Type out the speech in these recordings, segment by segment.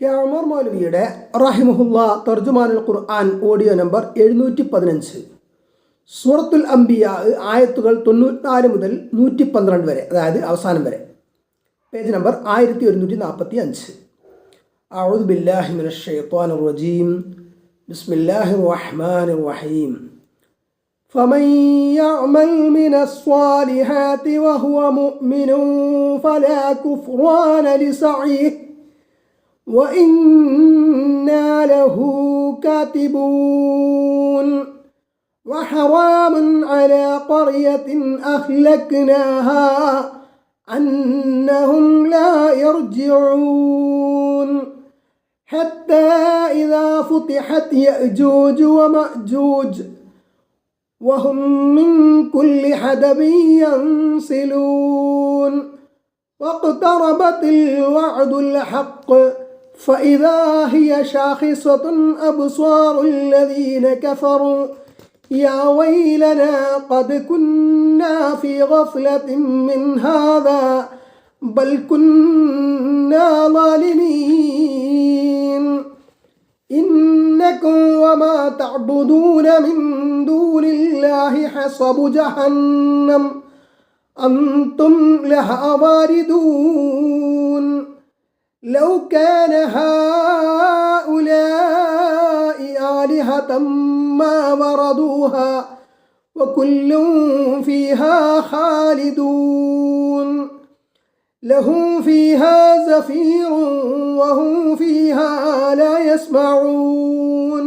K Umar മൗലവിയുടെ റഹിമഹുല്ലാ തർജുമാനുൽ ഖുർആൻ audio number 715. സൂറത്തുൽ അംബിയ ആയത്തുകൾ 94 മുതൽ 112 വരെ, അതായത് അവസാനം വരെ. Page number 1145. അഊദു ബില്ലാഹി മിനശ് ശൈത്വാനിർ റജീം. ബിസ്മില്ലാഹിർ റഹ്മാനിർ റഹീം. فمن يعمل من الصالحات وهو مؤمن فلا كفران لسعيه وإنا له كاتبون وحرام على قرية أهلكناها أنهم لا يرجعون حتى إذا فتحت يأجوج ومأجوج وهم من كل حدب ينسلون واقتربت الوعد الحق فإذا هي شاخصة أبصار الذين كفروا يا ويلنا قد كنا في غفلة من هذا بل كنا ظالمين إنكم وما تعبدون من دون الله حصب جهنم أنتم لها واردون لو كان هؤلاء آلهة ما وردوها وكل فيها خالدون لهم فيها زفير وهم فيها لا يسمعون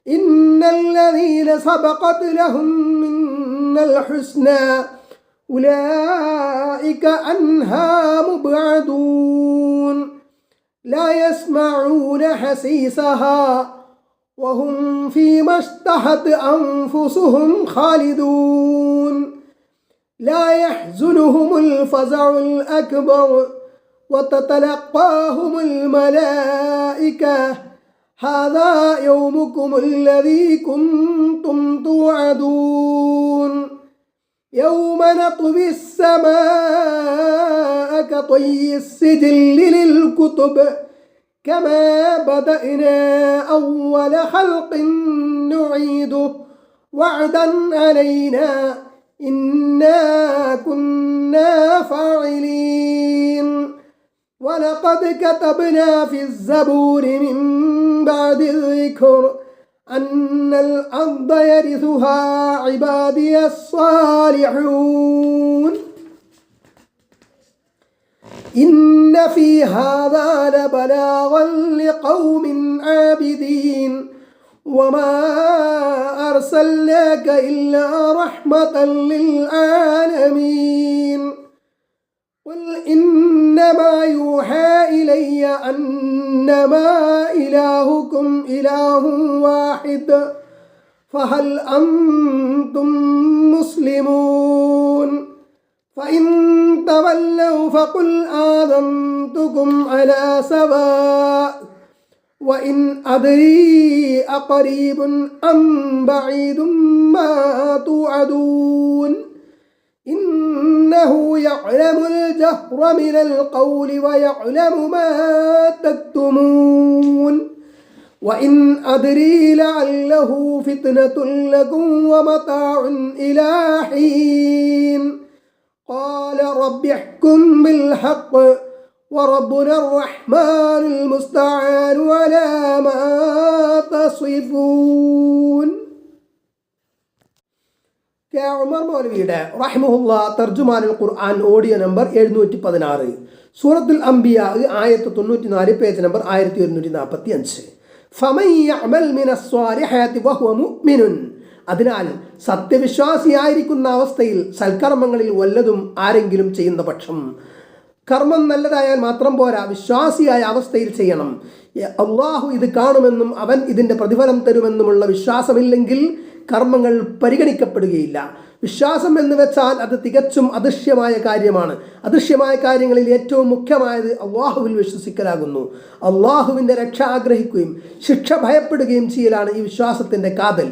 إن الذين سبقت لهم منا الحسنى أولئك عنها مبعدون لا يسمعون حسيسها وهم فيما اشتهت أنفسهم خالدون لا يحزنهم الفزع الأكبر وتتلقاهم الملائكة هذا يومكم الذي كنتم توعدون يوم نطوي السماء كطي السجل للكتب كما بدأنا أول خلق نعيده وعدا علينا إنا كنا فاعلين ولقد كتبنا في الزبور من بعد الذكر أن الأرض يرثها عبادي الصالحون إن في هذا لبلاغا لقوم عابدين وما أرسلناك إلا رحمة للعالمين قل إنما يوحى إلي أنما إلهكم إله واحد فهل أنتم مسلمون فإن تولوا فقل آذنتكم على سواء وإن أدري أقريب أم بعيد ما توعدون إنه يعلم الجهر من القول ويعلم ما تكتمون وإن أدري لعله فتنة لكم ومتاع إلى حين قال رب احكم بالحق وربنا الرحمن المستعان على ما تصفون. കെ ഉമർ മൗലവിയുടെ റഹിമഹുല്ലാ തർജുമാനുൽ ഖുർആൻ ഓഡിയോ നമ്പർ 716. സൂറത്തുൽ അംബിയ ആയത്ത് 94, പേജ് നമ്പർ 1145. ഫമൻ യഅമൽ മിനസ് സ്വാലിഹാത്തി വഹുവ മുഅ്മിനുൻ. അതിനാൽ സത്യവിശ്വാസിയായിരിക്കുന്ന അവസ്ഥയിൽ സൽക്കർമ്മങ്ങളിൽ വല്ലതും ആരെങ്കിലും ചെയ്യുന്ന പക്ഷം, കർമ്മം നല്ലതായാൽ മാത്രം പോരാ, വിശ്വാസിയായ അവസ്ഥയിൽ ചെയ്യണം. അള്ളാഹു ഇത് കാണുമെന്നും അവൻ ഇതിൻ്റെ പ്രതിഫലം തരുമെന്നുമുള്ള വിശ്വാസമില്ലെങ്കിൽ കർമ്മങ്ങൾ പരിഗണിക്കപ്പെടുകയില്ല. വിശ്വാസം എന്ന് വെച്ചാൽ അത് തികച്ചും അദൃശ്യമായ കാര്യമാണ്. അദൃശ്യമായ കാര്യങ്ങളിൽ ഏറ്റവും മുഖ്യമായത് അള്ളാഹുവിൽ വിശ്വസിക്കലാകുന്നു. അള്ളാഹുവിൻ്റെ രക്ഷ ആഗ്രഹിക്കുകയും ശിക്ഷ ഭയപ്പെടുകയും ചെയ്യലാണ് ഈ വിശ്വാസത്തിൻ്റെ കാതൽ.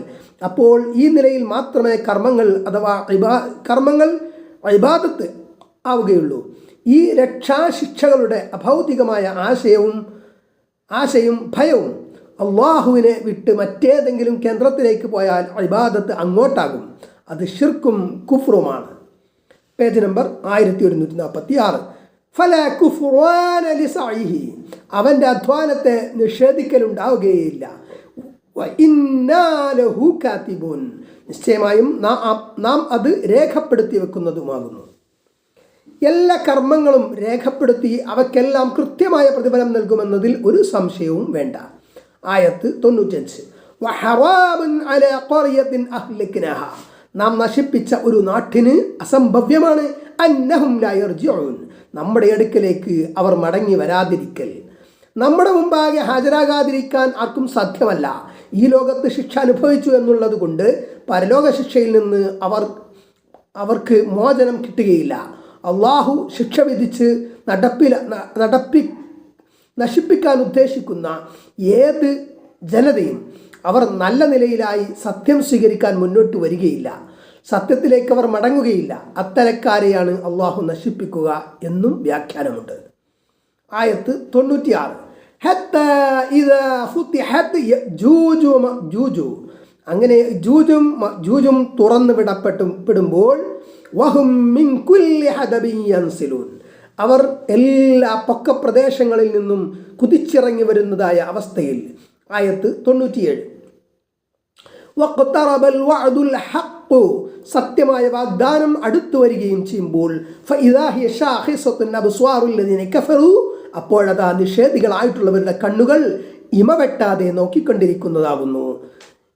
അപ്പോൾ ഈ നിലയിൽ മാത്രമേ കർമ്മങ്ങൾ അഥവാ ഇബാദത്ത് ആവുകയുള്ളൂ. ഈ രക്ഷാശിക്ഷകളുടെ അഭൗതികമായ ആശയവും ആശയും ഭയവും. അള്ളാഹുവിനെ വിട്ട് മറ്റേതെങ്കിലും കേന്ദ്രത്തിലേക്ക് പോയാൽ ഇബാദത്ത് അങ്ങോട്ടാകും. അത് ഷിർക്കും കുഫ്റുമാണ്. Page number 1146. ഫലാ കുഫ്റാന ലിസഇഹി, അവൻ്റെ അധ്വാനത്തെ നിഷേധിക്കലുണ്ടാവുകയില്ല. വഇന്നാ ലഹു കാതിബൂൻ, നിശ്ചയമായും നാം അത് രേഖപ്പെടുത്തി വെക്കുന്നതുമാകുന്നു. എല്ലാ കർമ്മങ്ങളും രേഖപ്പെടുത്തി അവയ്ക്കെല്ലാം കൃത്യമായ പ്രതിഫലം നൽകുമെന്നതിൽ ഒരു സംശയവും വേണ്ട. ആയത്ത് 95. വഹറാബുൻ അലാ ഖറിയത്തിൻ അഹ്ലക്നാഹ, നാം നശിപ്പിച്ച ഒരു നാട്ടിന് അസംഭവ്യമാണ് അന്നഹും ലാ യർജിഊൻ, നമ്മുടെ അടുക്കലേക്ക് അവർ മടങ്ങി വരാതിരിക്കൽ. നമ്മുടെ മുമ്പാകെ ഹാജരാകാതിരിക്കാൻ ആർക്കും സാധ്യമല്ല. ഈ ലോകത്ത് ശിക്ഷ അനുഭവിച്ചു എന്നുള്ളത് കൊണ്ട് പരലോക ശിക്ഷയിൽ നിന്ന് അവർക്ക് മോചനം കിട്ടുകയില്ല. അള്ളാഹു ശിക്ഷ വിധിച്ച് നശിപ്പിക്കാൻ ഉദ്ദേശിക്കുന്ന ഏത് ജനതയും അവർ നല്ല നിലയിലായി സത്യം സ്വീകരിക്കാൻ മുന്നോട്ട് വരികയില്ല. സത്യത്തിലേക്ക് അവർ മടങ്ങുകയില്ല. അത്തരക്കാരെയാണ് അള്ളാഹു നശിപ്പിക്കുക എന്നും വ്യാഖ്യാനമുണ്ട്. ആയത്ത് 96. അങ്ങനെ ജൂജും തുറന്നു വിടപ്പെടുമ്പോൾ വഹും മിൻ കുല്ലി ഹദബിൻ യൻസിലൂൻ, അവർ എല്ലാ പൊക്കപ്രദേശങ്ങളിൽ നിന്നും കുതിച്ചിറങ്ങി വരുന്നതായ അവസ്ഥയിൽ. ആയത്ത് 97. വഖ്തറബൽ വഅദുൽ ഹഖ്, സത്യമായ വാഗ്ദാനം അടുത്തു വരികയും ചെയ്യുമ്പോൾ ഫഇദാ ഹിയ ശാഖിസത്തുൻ അബ്സ്വാറുൽ ലദീന കഫറു, അപ്പോഴതാ നിഷേധികളായിട്ടുള്ളവരുടെ കണ്ണുകൾ ഇമവെട്ടാതെ നോക്കിക്കൊണ്ടിരിക്കുന്നതാകുന്നു.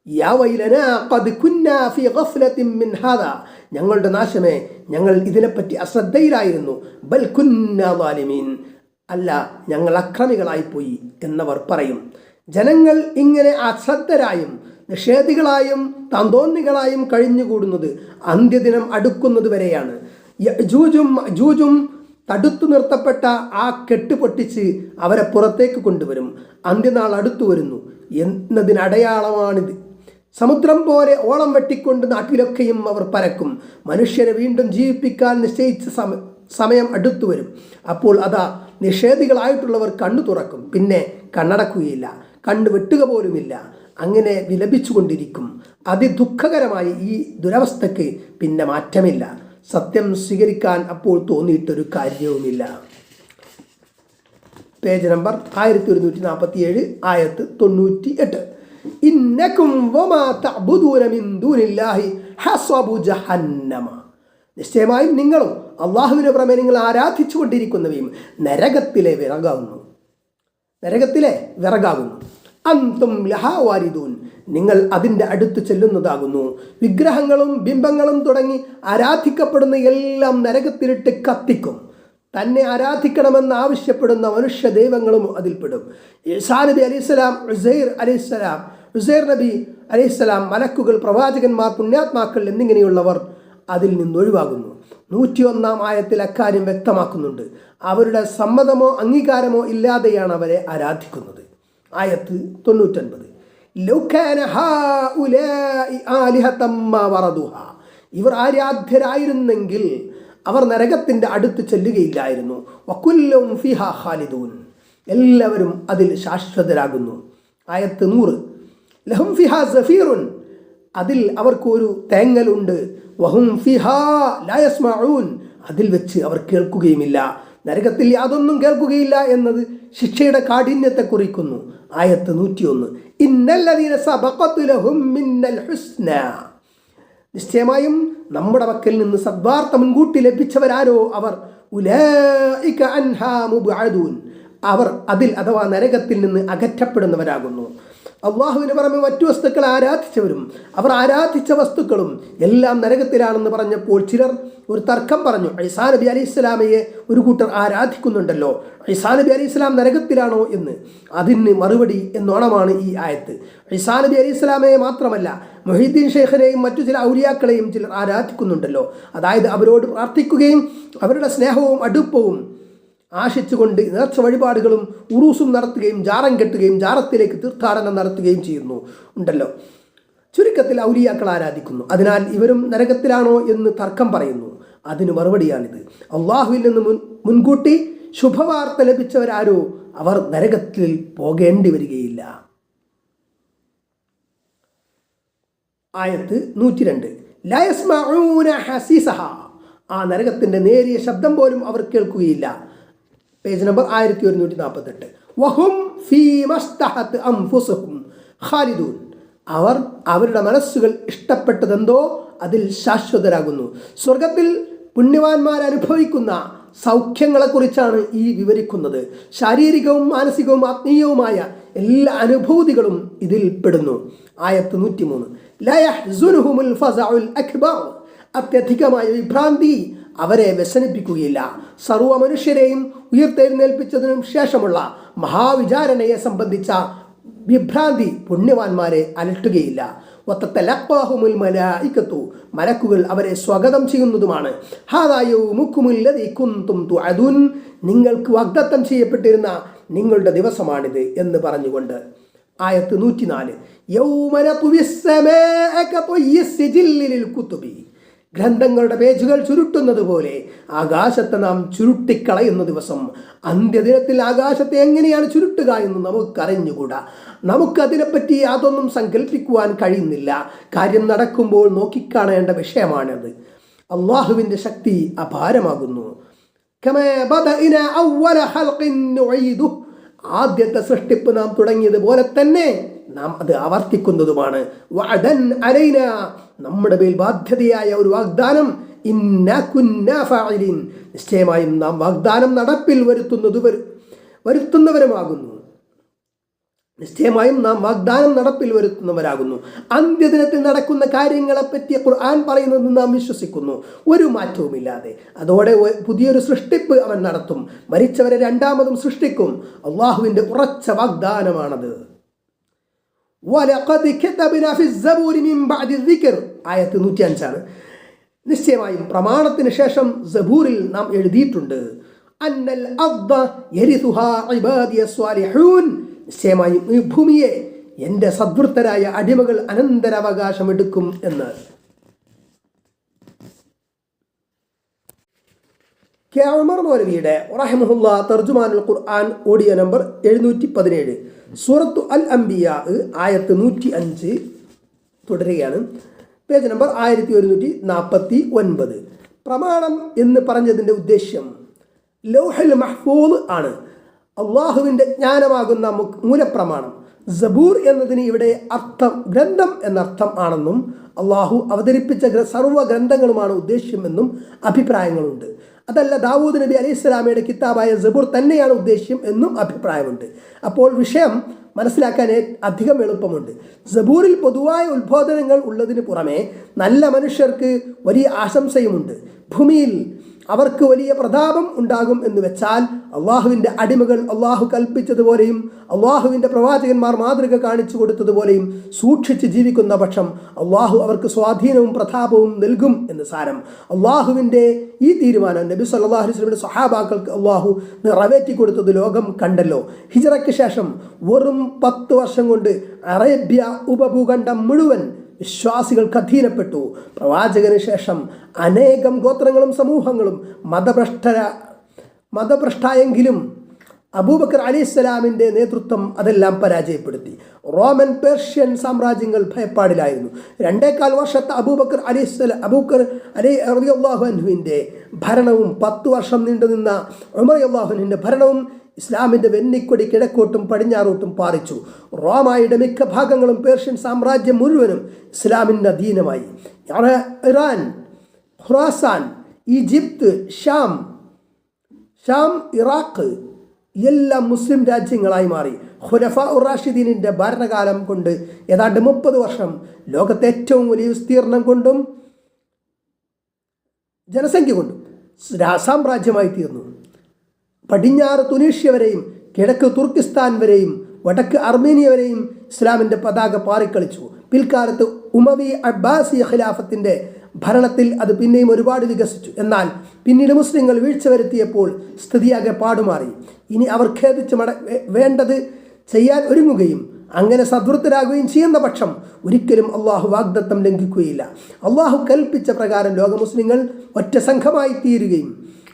യാ വൈലനാ ഖദ് കുന്നാ ഫീ ഗഫ്ലത്തിൻ മിൻ ഹാദാ, ഞങ്ങളുടെ നാശമേ, ഞങ്ങൾ ഇതിനെപ്പറ്റി അശ്രദ്ധയിലായിരുന്നു. ബൽ കുന്നാ ളാലിമീൻ, അല്ല, ഞങ്ങൾ അക്രമികളായിപ്പോയി എന്നവർ പറയും. ജനങ്ങൾ ഇങ്ങനെ അശ്രദ്ധരായും നിഷേധികളായും താന്തോന്നികളായും കഴിഞ്ഞുകൂടുന്നത് അന്ത്യദിനം അടുക്കുന്നത് വരെയാണ്. ജൂജും തടുത്തു നിർത്തപ്പെട്ട ആ കെട്ട് പൊട്ടിച്ച് അവരെ പുറത്തേക്ക് കൊണ്ടുവരും. അന്ത്യനാൾ അടുത്തു വരുന്നു എന്നതിനടയാളമാണിത്. സമുദ്രം പോലെ ഓളം വെട്ടിക്കൊണ്ട് നാട്ടിലൊക്കെയും അവർ പരക്കും. മനുഷ്യരെ വീണ്ടും ജീവിപ്പിക്കാൻ നിശ്ചയിച്ച സമയം അടുത്തു വരും. അപ്പോൾ അതാ നിഷേധികളായിട്ടുള്ളവർ കണ്ണു തുറക്കും, പിന്നെ കണ്ണടക്കുകയില്ല, കണ്ണു വെട്ടുക പോലുമില്ല. അങ്ങനെ വിലപിച്ചു കൊണ്ടിരിക്കും. അതിദുഃഖകരമായ ഈ ദുരവസ്ഥയ്ക്ക് പിന്നെ മാറ്റമില്ല. സത്യം സ്വീകരിക്കാൻ അപ്പോൾ തോന്നിയിട്ടൊരു കാര്യവുമില്ല. പേജ് നമ്പർ 1147, ആയത്ത് 98. ഇന്നകും വമാ തഅബുദൂന മിൻ ദൂനില്ലാഹി ഹസ്വബു ജഹന്നമ, നിശ്ചയമായും നിങ്ങളും അള്ളാഹുവിന് പുറമെ നിങ്ങൾ ആരാധിച്ചു കൊണ്ടിരിക്കുന്നവയും നരകത്തിലെ വിറകാകുന്നു. അന്തും ലഹാ വാരിദൂൻ, നിങ്ങൾ അതിൻ്റെ അടുത്ത് ചെല്ലുന്നതാകുന്നു. വിഗ്രഹങ്ങളും ബിംബങ്ങളും തുടങ്ങി ആരാധിക്കപ്പെടുന്ന എല്ലാം നരകത്തിലിട്ട് കത്തിക്കും. തന്നെ ആരാധിക്കണമെന്ന് ആവശ്യപ്പെടുന്ന മനുഷ്യ ദൈവങ്ങളും അതിൽപ്പെടും. ഈസാ നബി അലൈഹിസ്സലാം, ഉസൈർ നബി അലൈഹിസ്സലാം, മലക്കുകൾ, പ്രവാചകന്മാർ, പുണ്യാത്മാക്കൾ എന്നിങ്ങനെയുള്ളവർ അതിൽ നിന്നൊഴിവാകുന്നു. 101-ാം ആയത്തിൽ അക്കാര്യം വ്യക്തമാക്കുന്നുണ്ട്. അവരുടെ സമ്മതമോ അംഗീകാരമോ ഇല്ലാതെയാണ് അവരെ ആരാധിക്കുന്നത്. ആയത്ത് 99. ഇവർ ആരാധ്യരായിരുന്നെങ്കിൽ അവർ നരകത്തിൻ്റെ അടുത്ത് ചെല്ലുകയില്ലായിരുന്നു. വകുല്ലും ഫിഹാ ഖാലിദൂൻ, എല്ലാവരും അതിൽ ശാശ്വതരാകുന്നു. ആയത്ത് 100. ലഹും ഫിഹാ സഫീറുൻ, അതിൽ അവർക്കൊരു തേങ്ങലുണ്ട്. വഹും ഫിഹാ ലാ യസ്മഊൻ, അതിൽ വെച്ച് അവർ കേൾക്കുകയുമില്ല. നരകത്തിൽ യാതൊന്നും കേൾക്കുകയില്ല എന്നത് ശിക്ഷയുടെ കാഠിന്യത്തെ കുറിക്കുന്നു. ആയത്ത് 101. ഇന്നല്ലദീന സബഖത് ലഹും മിന്നൽ ഹുസ്ന, നിശ്ചയമായും നമ്മുടെ പക്കൽ നിന്ന് സദ്വാർത്ത മുൻകൂട്ടി ലഭിച്ചവരാരോ അവർ ഉലൈക അൻഹാ മുബ്അദൂൻ, അവർ അതിൽ അഥവാ നരകത്തിൽ നിന്ന് അകറ്റപ്പെടുന്നവരാകുന്നു. അള്ളാഹുവിന് പുറമെ മറ്റു വസ്തുക്കളെ ആരാധിച്ചവരും അവർ ആരാധിച്ച വസ്തുക്കളും എല്ലാം നരകത്തിലാണെന്ന് പറഞ്ഞപ്പോൾ ചിലർ ഒരു തർക്കം പറഞ്ഞു. ഈസാ നബി അലൈഹി സ്വലാമയെ ഒരു കൂട്ടർ ആരാധിക്കുന്നുണ്ടല്ലോ, ഈസാ നബി അലൈഹി സ്വലാം നരകത്തിലാണോ എന്ന്. അതിന് മറുപടി എന്നോണമാണ് ഈ ആയത്ത്. ഈസാ നബി അലൈഹി സ്വലാമയെ മാത്രമല്ല, മുഹീദ്ദീൻ ഷെയ്ഖിനെയും മറ്റു ചില ഔലിയാക്കളെയും ചിലർ ആരാധിക്കുന്നുണ്ടല്ലോ. അതായത് അവരോട് പ്രാർത്ഥിക്കുകയും അവരുടെ സ്നേഹവും അടുപ്പവും ആശിച്ചുകൊണ്ട് നേർച്ച വഴിപാടുകളും ഉറൂസും നടത്തുകയും ജാറം കെട്ടുകയും ജാറത്തിലേക്ക് തീർത്ഥാടനം നടത്തുകയും ചെയ്യുന്നു ഉണ്ടല്ലോ. ചുരുക്കത്തിൽ ഔലിയാക്കൾ ആരാധിക്കുന്നു. അതിനാൽ ഇവരും നരകത്തിലാണോ എന്ന് തർക്കം പറയുന്നു. അതിന് മറുപടിയാണിത്. അള്ളാഹുവിൽ നിന്ന് മുൻകൂട്ടി ശുഭവാർത്ത ലഭിച്ചവരാരോ അവർ നരകത്തിൽ പോകേണ്ടി വരികയില്ല. ആയത്ത് 102. ലാ യസ്മഊന ഹസീസഹ, ആ നരകത്തിൻ്റെ നേരിയ ശബ്ദം പോലും അവർ കേൾക്കുകയില്ല. Page number 1148. വഹും ഫീ മസ്തഹത് അൻഫുസുഹും ഖാലിദൂൻ, അവർ അവരുടെ മനസ്സുകൾ ഇഷ്ടപ്പെട്ടതെന്തോ അതിൽ ശാശ്വതരാകുന്നു. സ്വർഗത്തിൽ പുണ്യവാന്മാർ അനുഭവിക്കുന്ന സൗഖ്യങ്ങളെക്കുറിച്ചാണ് ഈ വിവരിക്കുന്നത്. ശാരീരികവും മാനസികവും ആത്മീയവുമായ എല്ലാ അനുഭൂതികളും ഇതിൽ പെടുന്നു. ആയത്ത് 103. ലാ യഹ്സുനുഹുൽ ഫസഉൽ അക്ബർ, അത്യധികമായ വിഭ്രാന്തി അവരെ വ്യസനിപ്പിക്കുകയില്ല. സർവ്വ മനുഷ്യരെയും ഉയർത്തെഴുന്നേൽപ്പിച്ചതിനും ശേഷമുള്ള മഹാവിചാരണയെ സംബന്ധിച്ച വിഭ്രാന്തി പുണ്യവാന്മാരെ അലട്ടുകയില്ല. വതതലഖാഹുൽ മലായികത്തു, മലക്കുകൾ അവരെ സ്വാഗതം ചെയ്യുന്നതുമാണ്. ഹാദാ യൗമുകുമുൽ ലദീ കുൻതും തുഅദുൻ, നിങ്ങൾക്ക് വാഗ്ദത്തം ചെയ്യപ്പെട്ടിരുന്ന നിങ്ങളുടെ ദിവസമാണിത് എന്ന് പറഞ്ഞുകൊണ്ട്. ആയത്ത് 104. യൗമ നത്വിസ് സമാഅ കത്വയ്യിസ് സിജില്ലി ലിൽ കുതുബി, ഗ്രന്ഥങ്ങളുടെ പേജുകൾ ചുരുട്ടുന്നത് പോലെ ആകാശത്തെ നാം ചുരുട്ടിക്കളയുന്ന ദിവസം. അന്ത്യദിനത്തിൽ ആകാശത്തെ എങ്ങനെയാണ് ചുരുട്ടുക എന്ന് നമുക്കറിഞ്ഞുകൂടാ. നമുക്കതിനെപ്പറ്റി യാതൊന്നും സങ്കല്പിക്കുവാൻ കഴിയുന്നില്ല. കാര്യം നടക്കുമ്പോൾ നോക്കിക്കാണേണ്ട വിഷയമാണത്. അള്ളാഹുവിൻ്റെ ശക്തി അപാരമാകുന്നു. കമാ ബദഅനാ അവ്വല ഖൽഖിൻ നുഈദുഹു, ആദ്യത്തെ സൃഷ്ടിപ്പ് നാം തുടങ്ങിയതുപോലെ തന്നെ നാം അത് ആവർത്തിക്കുന്നതുമാണ്. വഅദൻ അലൈന, നമ്മുടെ മേൽ ബാധ്യതയായ ഒരു വാഗ്ദാനം. ഇന്നാ കുന്നാ ഫാഇലിൻ, നിശ്ചയമായും നാം വാഗ്ദാനം നടപ്പിൽ വരുത്തുന്നവരുമാകുന്നു. നിശ്ചയമായും നാം വാഗ്ദാനം നടപ്പിൽ വരുത്തുന്നവരാകുന്നു. അന്ത്യദിനത്തിൽ നടക്കുന്ന കാര്യങ്ങളെപ്പറ്റി ഖുർആൻ പറയുന്നത് നാം വിശ്വസിക്കുന്നു, ഒരു മാറ്റവുമില്ലാതെ. അതോടെ പുതിയൊരു സൃഷ്ടിപ്പ് അവൻ നടത്തും, മരിച്ചവരെ രണ്ടാമതും സൃഷ്ടിക്കും. അള്ളാഹുവിൻ്റെ ഉറച്ച വാഗ്ദാനമാണത്. വലഖദ് കതബ്നാ ഫി الزبور من بعد الذكر, ആയത്ത് 105. നിശ്ചയമായും പ്രമാണത്തിന് ശേഷം സബൂറിൽ നാം എഴുതിയിട്ടുണ്ട്. അന്നൽ അർദ യരിസുഹാ ഇബാദിയ സ്വാലിഹൂൻ, നിശ്ചയമായും ഈ ഭൂമിയെ എൻ്റെ സദ്വൃത്തരായ അടിമകൾ അനന്തരാവകാശമെടുക്കും എന്ന്. കെ ഉമർ മൗലവിയുടെ റഹിമഹുല്ലാ തർജുമാനുൽ ഖുർആൻ ഓഡിയോ നമ്പർ 717, സൂറത്തു അൽ അംബിയ ആയത്ത് 105 തുടരുകയാണ്. Page number 1149. പ്രമാണം എന്ന് പറഞ്ഞതിൻ്റെ ഉദ്ദേശ്യം ലൗഹുൽ മഹ്ഫൂദ് ആണ്, അള്ളാഹുവിൻ്റെ ജ്ഞാനമാകുന്ന മൂലപ്രമാണം. സബൂർ എന്നതിന് ഇവിടെ അർത്ഥം ഗ്രന്ഥം എന്നർത്ഥം ആണെന്നും അള്ളാഹു അവതരിപ്പിച്ച സർവ്വ ഗ്രന്ഥങ്ങളുമാണ് ഉദ്ദേശ്യമെന്നും അഭിപ്രായങ്ങളുണ്ട്. അതല്ല, ദാവൂദ് നബി അലൈഹി സ്വലാമയുടെ കിതാബായ സബൂർ തന്നെയാണ് ഉദ്ദേശ്യം എന്നും അഭിപ്രായമുണ്ട്. അപ്പോൾ വിഷയം മനസ്സിലാക്കാൻ അധികം എളുപ്പമുണ്ട്. സബൂറിൽ പൊതുവായ ഉത്ബോധനങ്ങൾ ഉള്ളതിന് പുറമെ നല്ല മനുഷ്യർക്ക് വലിയ ആശംസയുമുണ്ട്. ഭൂമിയിൽ അവർക്ക് വലിയ പ്രതാപം ഉണ്ടാകും എന്ന് വെച്ചാൽ അള്ളാഹുവിൻ്റെ അടിമകൾ അള്ളാഹു കൽപ്പിച്ചതുപോലെയും അള്ളാഹുവിൻ്റെ പ്രവാചകന്മാർ മാതൃക കാണിച്ചു കൊടുത്തതുപോലെയും സൂക്ഷിച്ച് ജീവിക്കുന്ന പക്ഷം അള്ളാഹു അവർക്ക് സ്വാധീനവും പ്രതാപവും നൽകും എന്ന് സാരം. അള്ളാഹുവിൻ്റെ ഈ തീരുമാനം നബി സല്ലല്ലാഹു അലൈഹി വസല്ലമയുടെ സ്വഹാബാക്കൾക്ക് അള്ളാഹു നിറവേറ്റി കൊടുത്തത് ലോകം കണ്ടല്ലോ. ഹിജ്റയ്ക്ക് ശേഷം വെറും 10 വർഷം കൊണ്ട് അറേബ്യ ഉപഭൂഖണ്ഡം മുഴുവൻ വിശ്വാസികൾക്ക് അധീനപ്പെട്ടു. പ്രവാചകന് ശേഷം അനേകം ഗോത്രങ്ങളും സമൂഹങ്ങളും മതഭ്രഷ്ടായെങ്കിലും അബൂബക്കർ അലൈഹിസ്സലാമിൻ്റെ നേതൃത്വം അതെല്ലാം പരാജയപ്പെടുത്തി. Roman Persian സാമ്രാജ്യങ്ങൾ ഭയപ്പാടിലായിരുന്നു. 2.25 വർഷത്തെ അബൂബക്കർ റളിയല്ലാഹു അൻഹുവിൻ്റെ ഭരണവും 10 വർഷം നീണ്ടുനിന്ന ഉമർ റളിയല്ലാഹു അൻഹുവിൻ്റെ ഭരണവും ഇസ്ലാമിൻ്റെ വെന്നിക്കൊടി കിഴക്കോട്ടും പടിഞ്ഞാറോട്ടും പാറിച്ചു. റോമായുടെ മിക്ക ഭാഗങ്ങളും പേർഷ്യൻ സാമ്രാജ്യം മുഴുവനും ഇസ്ലാമിൻ്റെ അധീനമായി. ഇറാൻ, ഖുറാസാൻ, ഈജിപ്ത്, ഷാം, ഇറാഖ് എല്ലാം മുസ്ലിം രാജ്യങ്ങളായി മാറി. ഖുലഫാ റാഷിദീനിൻ്റെ ഭരണകാലം കൊണ്ട് ഏതാണ്ട് 30 വർഷം ലോകത്തെ ഏറ്റവും വലിയ വിസ്തീർണം കൊണ്ടും ജനസംഖ്യ കൊണ്ടും സാമ്രാജ്യമായി തീർന്നു. പടിഞ്ഞാറ് തുനീഷ്യ വരെയും കിഴക്ക് തുർക്കിസ്ഥാൻ വരെയും വടക്ക് അർമേനിയ വരെയും ഇസ്ലാമിൻ്റെ പതാക പാറിക്കളിച്ചു. പിൽക്കാലത്ത് ഉമവി അബ്ബാസി ഖിലാഫത്തിൻ്റെ ഭരണത്തിൽ അത് പിന്നെയും ഒരുപാട് വികസിച്ചു. എന്നാൽ പിന്നീട് മുസ്ലിങ്ങൾ വീഴ്ച വരുത്തിയപ്പോൾ സ്ഥിതിയാകെ പാടുമാറി. ഇനി അവർ ഖേദിച്ച് വേണ്ടത് ചെയ്യാൻ ഒരുങ്ങുകയും അങ്ങനെ സദ്വൃത്തരാകുകയും ചെയ്യുന്ന പക്ഷം ഒരിക്കലും അള്ളാഹു വാഗ്ദത്തം ലംഘിക്കുകയില്ല. അള്ളാഹു കൽപ്പിച്ച പ്രകാരം ലോക മുസ്ലിങ്ങൾ ഒറ്റ സംഘമായി തീരുകയും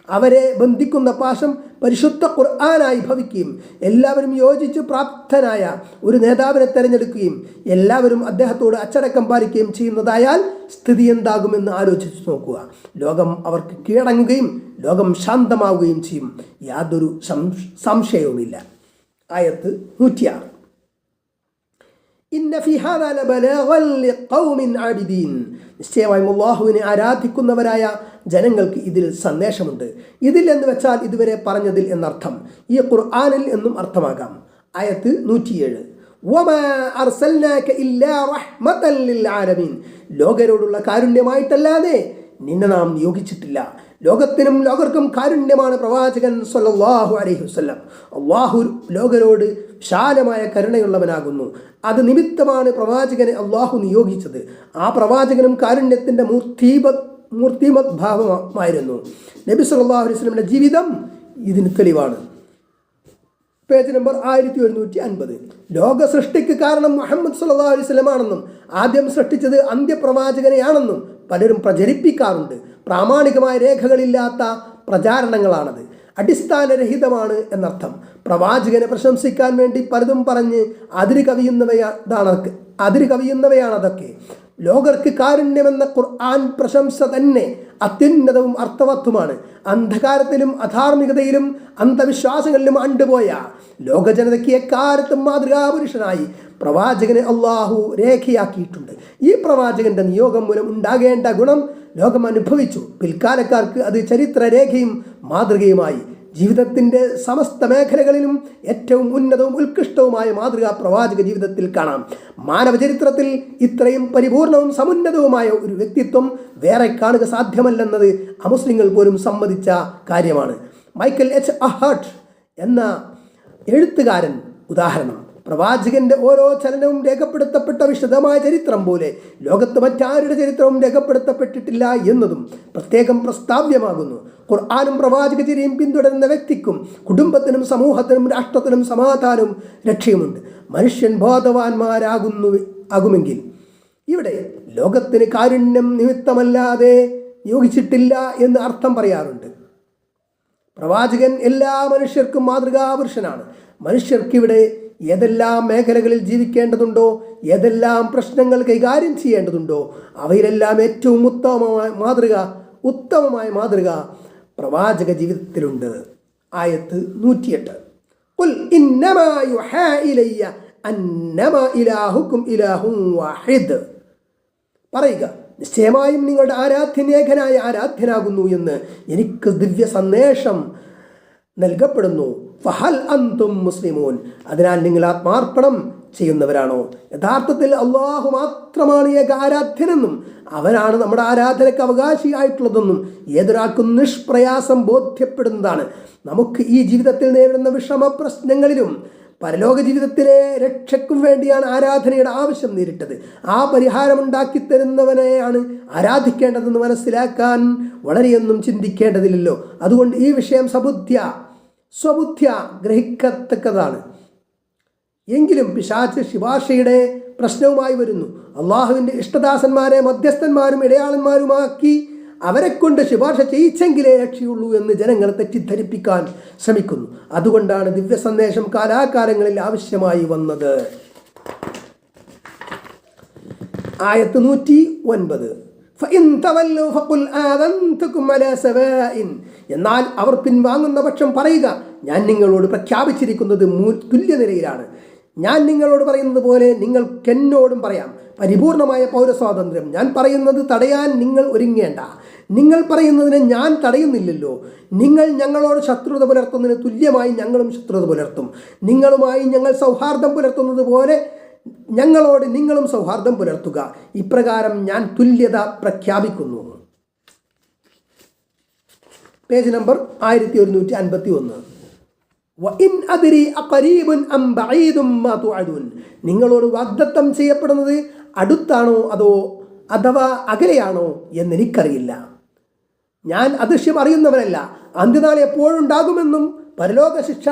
അവരെ ബന്ധിക്കുന്ന പാശം പരിശുദ്ധ ഖുർആനായി ഭവിക്കുകയും എല്ലാവരും യോജിച്ച് പ്രാപ്തനായ ഒരു നേതാവിനെ തെരഞ്ഞെടുക്കുകയും എല്ലാവരും അദ്ദേഹത്തോട് അച്ചടക്കം പാലിക്കുകയും ചെയ്യുന്നതായാൽ സ്ഥിതി എന്താകുമെന്ന് ആലോചിച്ച് നോക്കുക. ലോകം അവർക്ക് കീഴടങ്ങുകയും ലോകം ശാന്തമാവുകയും ചെയ്യും, യാതൊരു സംശയവുമില്ല. ആയത്ത് 106. ഇന്ന ഫി ഹാദാ ലബലാഗൻ ലിഖൗമിൻ ആബിദീൻ. നിശ്ചയമായും അല്ലാഹുവിനെ ആരാധിക്കുന്നവരായ ജനങ്ങൾക്ക് ഇതിൽ സന്ദേശമുണ്ട്. ഇതിൽ എന്ന് വെച്ചാൽ ഇതുവരെ പറഞ്ഞതിൽ എന്നർത്ഥം, ഈ ഖുർആനിൽ എന്നും അർത്ഥമാകാം. ആയത്ത് 107. വമാ അർസൽനാക ഇല്ലാ റഹ്മതൻ ലിൽ ആലമീൻ. ലോകരോടുള്ള കാരുണ്യമായിട്ടല്ലാതെ നിന്നെ നാം നിയോഗിച്ചിട്ടില്ല. ലോകത്തിനും ലോകർക്കും കാരുണ്യമാണ് പ്രവാചകൻ സ്വല്ലല്ലാഹു അലൈഹി വസല്ലം. അള്ളാഹു ലോകരോട് വിശാലമായ കരുണയുള്ളവനാകുന്നു. അത് നിമിത്തമാണ് പ്രവാചകനെ അള്ളാഹു നിയോഗിച്ചത്. ആ പ്രവാചകനും കാരുണ്യത്തിൻ്റെ മൂർത്തിമത് ഭാവമായിരുന്നു. നബി സല്ലല്ലാഹു അലൈഹി വസല്ലമിൻ്റെ ജീവിതം ഇതിന് തെളിവാണ്. Page number 1150. ലോക സൃഷ്ടിക്ക് കാരണം മുഹമ്മദ് സല്ലല്ലാഹു അലൈഹി വസല്ലം ആണെന്നും ആദ്യം സൃഷ്ടിച്ചത് അന്ത്യപ്രവാചകനെയാണെന്നും പലരും പ്രചരിപ്പിക്കാറുണ്ട്. പ്രാമാണികമായ രേഖകളില്ലാത്ത പ്രചാരണങ്ങളാണത്. അടിസ്ഥാനരഹിതമാണ് എന്നർത്ഥം. പ്രവാചകനെ പ്രശംസിക്കാൻ വേണ്ടി പലതും പറഞ്ഞ് അതിര് കവിയുന്നവയാണതൊക്കെ. ലോകർക്ക് കാരുണ്യമെന്ന ഖുർആൻ പ്രശംസ തന്നെ അത്യുന്നതവും അർത്ഥവത്തുമാണ്. അന്ധകാരത്തിലും അധാർമികതയിലും അന്ധവിശ്വാസങ്ങളിലും അണ്ടുപോയ ലോകജനതയ്ക്ക് എക്കാലത്തും മാതൃകാപുരുഷനായി പ്രവാചകനെ അള്ളാഹു രേഖയാക്കിയിട്ടുണ്ട്. ഈ പ്രവാചകന്റെ നിയോഗം മൂലം ഉണ്ടാകേണ്ട ഗുണം ലോകം അനുഭവിച്ചു. പിൽക്കാലക്കാർക്ക് അത് ചരിത്രരേഖയും മാതൃകയുമായി. ജീവിതത്തിൻ്റെ സമസ്ത മേഖലകളിലും ഏറ്റവും ഉന്നതവും ഉത്കൃഷ്ടവുമായ മാതൃക പ്രവാചക ജീവിതത്തിൽ കാണാം. മാനവചരിത്രത്തിൽ ഇത്രയും പരിപൂർണവും സമുന്നതവുമായ ഒരു വ്യക്തിത്വം വേറെ കാണുക സാധ്യമല്ലെന്നത് അമുസ്ലിങ്ങൾ പോലും സമ്മതിച്ച കാര്യമാണ്. മൈക്കൽ എച്ച് അഹർട്ട് എന്ന എഴുത്തുകാരൻ ഉദാഹരണം. പ്രവാചകന്റെ ഓരോ ചലനവും രേഖപ്പെടുത്തപ്പെട്ട വിശദമായ ചരിത്രം പോലെ ലോകത്ത് മറ്റാരുടെ ചരിത്രവും രേഖപ്പെടുത്തപ്പെട്ടിട്ടില്ല എന്നതും പ്രത്യേകം പ്രസ്താവ്യമാകുന്നു. ഖുർആനും പ്രവാചകചര്യയും പിന്തുടരുന്ന വ്യക്തിക്കും കുടുംബത്തിനും സമൂഹത്തിനും രാഷ്ട്രത്തിനും സമാധാനവും രക്ഷയുമുണ്ട്. മനുഷ്യൻ ബോധവാന്മാരാകുമെങ്കിൽ ഇവിടെ ലോകത്തിന് കാരുണ്യം നിമിത്തമല്ലാതെ നിയോഗിച്ചിട്ടില്ല എന്ന് അർത്ഥം പറയാറുണ്ട്. പ്രവാചകൻ എല്ലാ മനുഷ്യർക്കും മാതൃകാപുരുഷനാണ്. മനുഷ്യർക്കിവിടെ ഏതെല്ലാം മേഖലകളിൽ ജീവിക്കേണ്ടതുണ്ടോ, ഏതെല്ലാം പ്രശ്നങ്ങൾ കൈകാര്യം ചെയ്യേണ്ടതുണ്ടോ അവയിലെല്ലാം ഏറ്റവും ഉത്തമമായ മാതൃക പ്രവാചക ജീവിതത്തിലുണ്ട്. ആയത്ത് 108. ഖുൽ ഇന്നമാ യുഹാ ഇലയ്യ അന്നമാ ഇലാഹുക്കും ഇലാഹുൻ വാഹിദ്. പറയുക, നിശ്ചയമായും നിങ്ങളുടെ ആരാധ്യനേകനായ ആരാധ്യനാകുന്നു എന്ന് എനിക്ക് ദിവ്യ സന്ദേശം നൽകപ്പെടുന്നു. ഫഹൽ അന്തും മുസ്ലിമൂൻ. അതിനാൽ നിങ്ങൾ ആത്മാർപ്പണം ചെയ്യുന്നവരാണോ? യഥാർത്ഥത്തിൽ അള്ളാഹു മാത്രമാണ് ഏക ആരാധ്യനെന്നും അവനാണ് നമ്മുടെ ആരാധനയ്ക്ക് അവകാശിയായിട്ടുള്ളതെന്നും ഏതൊരാൾക്കും നിഷ്പ്രയാസം ബോധ്യപ്പെടുന്നതാണ്. നമുക്ക് ഈ ജീവിതത്തിൽ നേരിടുന്ന വിഷമ പ്രശ്നങ്ങളിലും പരലോക ജീവിതത്തിലെ രക്ഷയ്ക്കും വേണ്ടിയാണ് ആരാധനയുടെ ആവശ്യം നേരിട്ടത്. ആ പരിഹാരമുണ്ടാക്കി തരുന്നവനെയാണ് ആരാധിക്കേണ്ടതെന്ന് മനസ്സിലാക്കാൻ വളരെയൊന്നും ചിന്തിക്കേണ്ടതില്ലല്ലോ. അതുകൊണ്ട് ഈ വിഷയം സ്വബുദ്ധ്യ ഗ്രഹിക്കത്തക്കതാണ്. എങ്കിലും പിശാച് ശുപാർശയുടെ പ്രശ്നവുമായി വരുന്നു. അള്ളാഹുവിൻ്റെ ഇഷ്ടദാസന്മാരെ മധ്യസ്ഥന്മാരും ഇടയാളന്മാരുമാക്കി അവരെക്കൊണ്ട് ശുപാർശ ചെയ്യിച്ചെങ്കിലേ രക്ഷയുള്ളൂ എന്ന് ജനങ്ങളെ തെറ്റിദ്ധരിപ്പിക്കാൻ ശ്രമിക്കുന്നു. അതുകൊണ്ടാണ് ദിവ്യ സന്ദേശം കാലാകാലങ്ങളിൽ ആവശ്യമായി വന്നത്. ആയത്ത് 109. എന്നാൽ അവർ പിൻവാങ്ങുന്ന പക്ഷം പറയുക, ഞാൻ നിങ്ങളോട് പ്രഖ്യാപിച്ചിരിക്കുന്നത് തുല്യനിലയിലാണ്. ഞാൻ നിങ്ങളോട് പറയുന്നത് പോലെ നിങ്ങൾക്കെന്നോടും പറയാം. പരിപൂർണമായ പൗരസ്വാതന്ത്ര്യം. ഞാൻ പറയുന്നത് തടയാൻ നിങ്ങൾ ഒരുങ്ങേണ്ട. നിങ്ങൾ പറയുന്നതിനെ ഞാൻ തടയുന്നില്ലല്ലോ. നിങ്ങൾ ഞങ്ങളോട് ശത്രുത പുലർത്തുന്നതിന് തുല്യമായി ഞങ്ങളും ശത്രുത പുലർത്തും. നിങ്ങളുമായി ഞങ്ങൾ സൗഹാർദ്ദം പുലർത്തുന്നത് പോലെ ഞങ്ങളോട് നിങ്ങളും സൗഹാർദ്ദം പുലർത്തുക. ഇപ്രകാരം ഞാൻ തുല്യത പ്രഖ്യാപിക്കുന്നു. Page number 1151. നിങ്ങളോട് വാഗ്ദത്തം ചെയ്യപ്പെടുന്നത് അടുത്താണോ അഥവാ അകലെയാണോ എന്നെനിക്കറിയില്ല. ഞാൻ അദൃശ്യം അറിയുന്നവനല്ല. അന്ത്യനാൾ എപ്പോഴുണ്ടാകുമെന്നും പരലോക ശിക്ഷ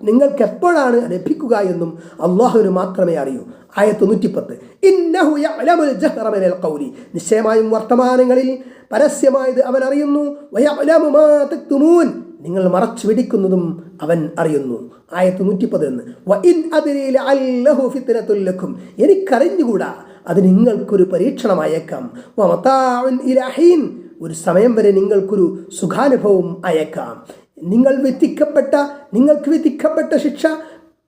നിങ്ങൾക്ക് എപ്പോഴാണ് ലഭിക്കുക എന്നും അള്ളാഹുവിന് മാത്രമേ അറിയൂ. ആയത്ത് 110. ഇന്നഹു യഅലമുൽ ജഹ്റ മിനൽ ഖൗലി, നിശ്ചയമായും വർത്തമാനങ്ങളിൽ പരസ്യമായത് അവൻ അറിയുന്നു. വയഅലമു മാ തക്തുമൂൻ, നിങ്ങൾ മറച്ചു വെടിക്കുന്നതും അവൻ അറിയുന്നു. ആയത്ത് 111. വഇൻ അദ്രി ലഅല്ലഹു ഫിത്നത്തുൽ ലക്കും, എനിക്കറിഞ്ഞുകൂടാ അത് നിങ്ങൾക്കൊരു പരീക്ഷണമായേക്കാം. വമതാഉൻ ഇലാ ഹീൻ, ഒരു സമയം വരെ നിങ്ങൾക്കൊരു സുഖാനുഭവം അയക്കാം. നിങ്ങൾക്ക് വിധിക്കപ്പെട്ട ശിക്ഷ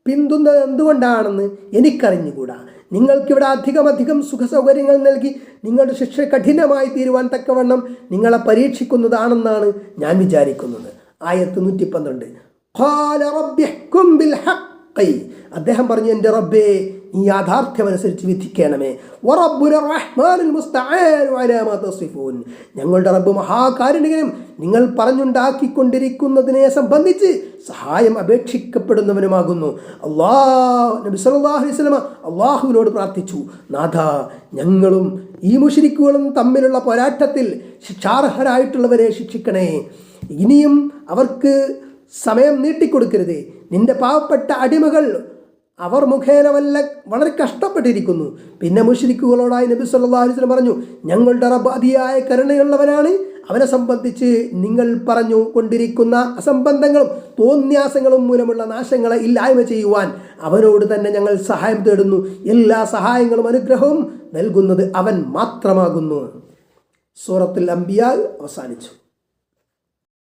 പിന്തുന്നത് എന്തുകൊണ്ടാണെന്ന് എനിക്കറിഞ്ഞുകൂടാ. നിങ്ങൾക്കിവിടെ അധികം സുഖസൗകര്യങ്ങൾ നൽകി നിങ്ങളുടെ ശിക്ഷ കഠിനമായി തീരുവാൻ തക്കവണ്ണം നിങ്ങളെ പരീക്ഷിക്കുന്നതാണെന്നാണ് ഞാൻ വിചാരിക്കുന്നത്. ആയത്ത് 112. ഖാല റബ്ബിഹ്കും ബിൽ ഹഖ്, അദ്ദേഹം പറഞ്ഞു, എൻ്റെ റബ്ബേ നീ യാഥാർത്ഥ്യമനുസരിച്ച് വിധിക്കണമേ. വറബ്ബുന റഹ്മാനുൽ മുസ്തആനു അലാ മാ തസിഫൂൻ, ഞങ്ങളുടെ റബ്ബ് മഹാകാരുണികനും നിങ്ങൾ പറഞ്ഞുണ്ടാക്കിക്കൊണ്ടിരിക്കുന്നതിനെ സംബന്ധിച്ച് സഹായം അപേക്ഷിക്കപ്പെടുന്നവനുമാകുന്നു. നബി സല്ലല്ലാഹു അലൈഹി വസല്ലം അള്ളാഹുവിനോട് പ്രാർത്ഥിച്ചു, നാഥ, ഞങ്ങളും ഈ മുശ്രിക്കുകളും തമ്മിലുള്ള പോരാട്ടത്തിൽ ശിക്ഷാർഹരായിട്ടുള്ളവരെ ശിക്ഷിക്കണേ. ഇനിയും അവർക്ക് സമയം നീട്ടിക്കൊടുക്കരുതേ. നിന്റെ പാവപ്പെട്ട അടിമകൾ അവർ മുഖേന വളരെ കഷ്ടപ്പെട്ടിരിക്കുന്നു. പിന്നെ മുശ്രിക്കുകളോടായി നബി സല്ലല്ലാഹു അലൈഹി വസല്ലം പറഞ്ഞു, ഞങ്ങളുടെ റബ്ബ് അതിയായ കരുണയുള്ളവനാണ്. അവനെ സംബന്ധിച്ച് നിങ്ങൾ പറഞ്ഞു കൊണ്ടിരിക്കുന്ന അസംബന്ധങ്ങളും തോന്യാസങ്ങളും മൂലമുള്ള നാശങ്ങളെ ഇല്ലായ്മ ചെയ്യുവാൻ അവനോട് തന്നെ ഞങ്ങൾ സഹായം തേടുന്നു. എല്ലാ സഹായങ്ങളും അനുഗ്രഹവും നൽകുന്നത് അവൻ മാത്രമാകുന്നു. സൂറത്തുൽ അംബിയ അവസാനിച്ചു.